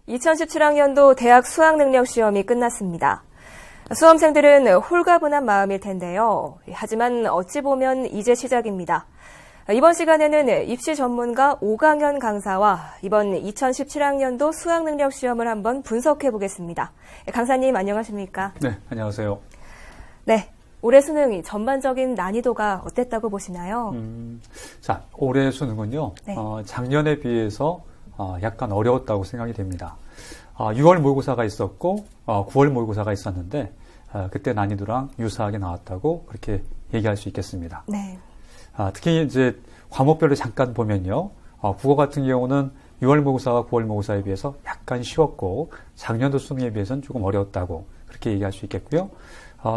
2017학년도 대학 수학능력시험이 끝났습니다. 수험생들은 홀가분한 마음일 텐데요. 하지만 어찌 보면 이제 시작입니다. 이번 시간에는 입시 전문가 오강현 강사와 이번 2017학년도 수학능력시험을 한번 분석해 보겠습니다. 강사님 안녕하십니까? 네, 안녕하세요. 네, 올해 수능이 전반적인 난이도가 어땠다고 보시나요? 자, 올해 수능은요, 네. 작년에 비해서 약간 어려웠다고 생각이 됩니다. 6월 모의고사가 있었고 9월 모의고사가 있었는데 그때 난이도랑 유사하게 나왔다고 그렇게 얘기할 수 있겠습니다. 네. 특히 이제 과목별로 잠깐 보면요, 국어 같은 경우는 6월 모의고사와 9월 모의고사에 비해서 약간 쉬웠고 작년도 수능에 비해서는 조금 어려웠다고 그렇게 얘기할 수 있겠고요.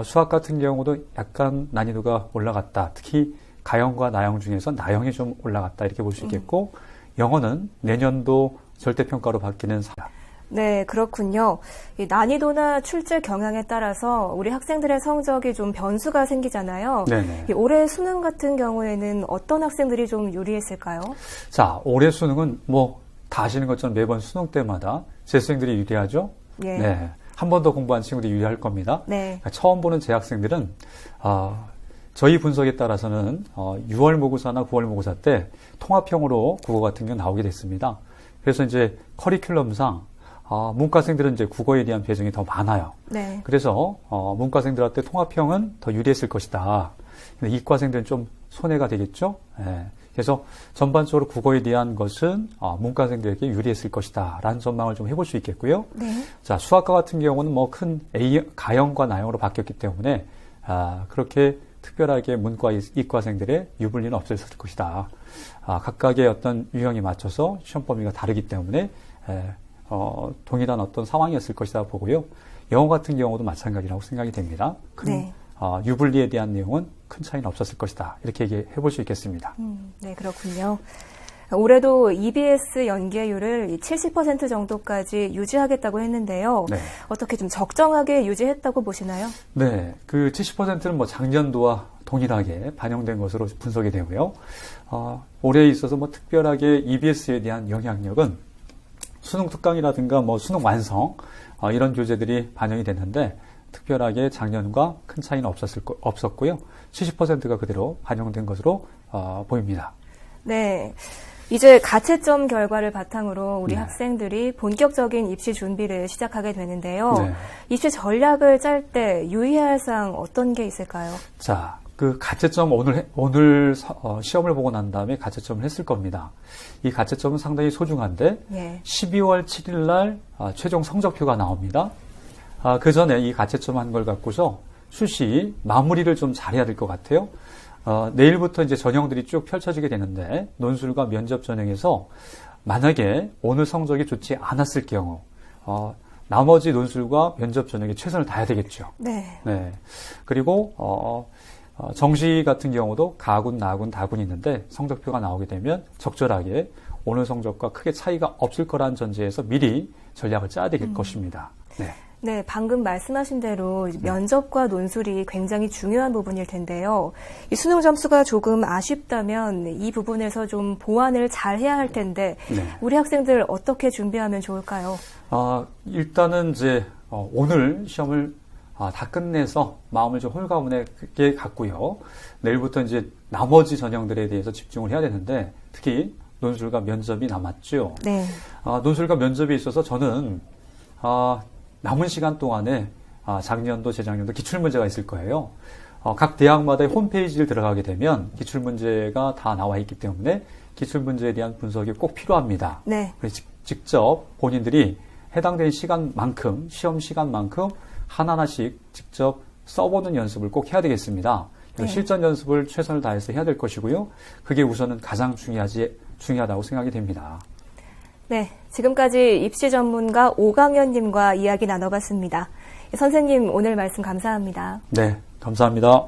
수학 같은 경우도 약간 난이도가 올라갔다. 특히 가형과 나형 중에서 나형이 좀 올라갔다 이렇게 볼 수 있겠고, 영어는 내년도 절대평가로 바뀌는 네, 그렇군요. 이 난이도나 출제 경향에 따라서 우리 학생들의 성적이 좀 변수가 생기잖아요. 네네. 이 올해 수능 같은 경우에는 어떤 학생들이 좀 유리했을까요? 자, 올해 수능은 다 아시는 것처럼 매번 수능 때마다 재수생들이 유리하죠? 예. 네. 한 번 더 공부한 친구들이 유리할 겁니다. 네. 처음 보는 재학생들은, 저희 분석에 따라서는 6월 모의고사나 9월 모의고사 때 통합형으로 국어 같은 경우 나오게 됐습니다. 그래서 이제 커리큘럼상 문과생들은 이제 국어에 대한 배정이 더 많아요. 네. 그래서 문과생들한테 통합형은 더 유리했을 것이다. 근데 이과생들은 좀 손해가 되겠죠. 예. 그래서 전반적으로 국어에 대한 것은 문과생들에게 유리했을 것이다 라는 전망을 좀 해볼 수 있겠고요. 네. 자, 수학과 같은 경우는 큰 가형과 나형으로 바뀌었기 때문에 그렇게 특별하게 문과 이과생들의 유불리는 없었을 것이다. 각각의 어떤 유형에 맞춰서 시험 범위가 다르기 때문에 동일한 어떤 상황이었을 것이다 보고요. 영어 같은 경우도 마찬가지라고 생각이 됩니다. 네. 유불리에 대한 내용은 큰 차이는 없었을 것이다. 이렇게 얘기해 볼 수 있겠습니다. 네, 그렇군요. 올해도 EBS 연계율을 70% 정도까지 유지하겠다고 했는데요. 네. 어떻게 좀 적정하게 유지했다고 보시나요? 네, 그 70%는 작년도와 동일하게 반영된 것으로 분석이 되고요. 올해에 있어서 특별하게 EBS에 대한 영향력은 수능 특강이라든가 수능 완성 이런 교재들이 반영이 됐는데 특별하게 작년과 큰 차이는 없었고요. 70%가 그대로 반영된 것으로 보입니다. 네. 이제 가채점 결과를 바탕으로 우리 네. 학생들이 본격적인 입시 준비를 시작하게 되는데요. 네. 입시 전략을 짤 때 유의해야 할 사항 어떤 게 있을까요? 자, 그 가채점 오늘 시험을 보고 난 다음에 가채점을 했을 겁니다. 이 가채점은 상당히 소중한데 예. 12월 7일 날 최종 성적표가 나옵니다. 그 전에 이 가채점 한 걸 갖고서 수시 마무리를 좀 잘해야 될 것 같아요. 내일부터 이제 전형들이 쭉 펼쳐지게 되는데 논술과 면접 전형에서 만약에 오늘 성적이 좋지 않았을 경우 나머지 논술과 면접 전형에 최선을 다해야 되겠죠. 네. 네. 그리고 정시 같은 경우도 가군, 나군, 다군이 있는데 성적표가 나오게 되면 적절하게 오늘 성적과 크게 차이가 없을 거라는 전제에서 미리 전략을 짜야 될 것입니다. 네. 네, 방금 말씀하신 대로 면접과 논술이 굉장히 중요한 부분일 텐데요. 이 수능 점수가 조금 아쉽다면 이 부분에서 좀 보완을 잘 해야 할 텐데 네. 우리 학생들 어떻게 준비하면 좋을까요? 일단은 이제 오늘 시험을 다 끝내서 마음을 좀 홀가분하게 갖고요. 내일부터 이제 나머지 전형들에 대해서 집중을 해야 되는데 특히 논술과 면접이 남았죠. 네. 논술과 면접에 있어서 저는 남은 시간 동안에 작년도 재작년도 기출문제가 있을 거예요. 각 대학마다의 홈페이지를 들어가게 되면 기출문제가 다 나와 있기 때문에 기출문제에 대한 분석이 꼭 필요합니다. 네. 그래서 직접 본인들이 해당되는 시간만큼, 시험 시간만큼 하나하나씩 직접 써보는 연습을 꼭 해야 되겠습니다. 네. 실전 연습을 최선을 다해서 해야 될 것이고요. 그게 우선은 가장 중요하다고 생각이 됩니다. 네, 지금까지 입시 전문가 오강현 님과 이야기 나눠봤습니다. 선생님, 오늘 말씀 감사합니다. 네, 감사합니다.